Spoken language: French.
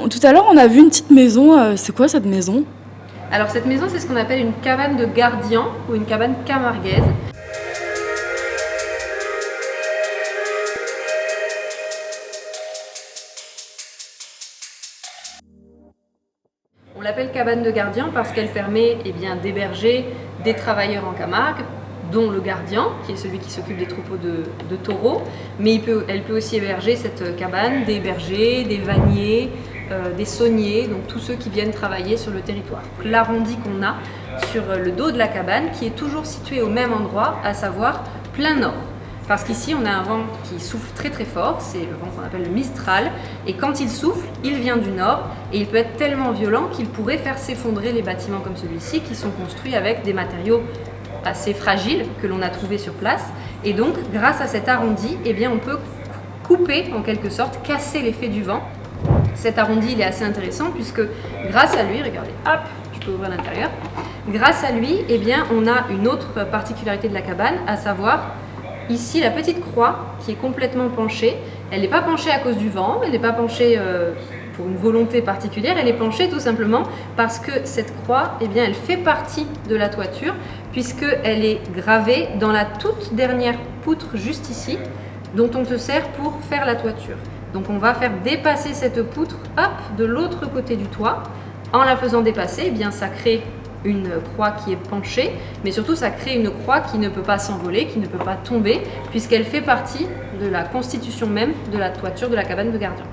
Tout à l'heure, on a vu une petite maison. C'est quoi cette maison? Alors cette maison, c'est ce qu'on appelle une cabane de gardien ou une cabane camarguaise. On l'appelle cabane de gardien parce qu'elle permet d'héberger des travailleurs en Camargue, dont le gardien, qui est celui qui s'occupe des troupeaux de taureaux, mais elle peut aussi héberger cette cabane des bergers, des vanniers, des sauniers, donc tous ceux qui viennent travailler sur le territoire. L'arrondi qu'on a sur le dos de la cabane, qui est toujours situé au même endroit, à savoir plein nord. Parce qu'ici, on a un vent qui souffle très très fort, c'est le vent qu'on appelle le Mistral, et quand il souffle, il vient du nord, et il peut être tellement violent qu'il pourrait faire s'effondrer les bâtiments comme celui-ci, qui sont construits avec des matériaux assez fragiles que l'on a trouvés sur place. Et donc, grâce à cet arrondi, on peut couper, en quelque sorte, casser l'effet du vent. Cet arrondi, il est assez intéressant, puisque grâce à lui, regardez, hop, je peux ouvrir l'intérieur, grâce à lui, on a une autre particularité de la cabane, à savoir ici, la petite croix qui est complètement penchée, elle n'est pas penchée à cause du vent, elle n'est pas penchée pour une volonté particulière, elle est penchée tout simplement parce que cette croix, elle fait partie de la toiture puisqu'elle est gravée dans la toute dernière poutre juste ici, dont on se sert pour faire la toiture. Donc on va faire dépasser cette poutre, hop, de l'autre côté du toit. En la faisant dépasser, ça crée une croix qui est penchée, mais surtout ça crée une croix qui ne peut pas s'envoler, qui ne peut pas tomber, puisqu'elle fait partie de la constitution même de la toiture de la cabane de gardien.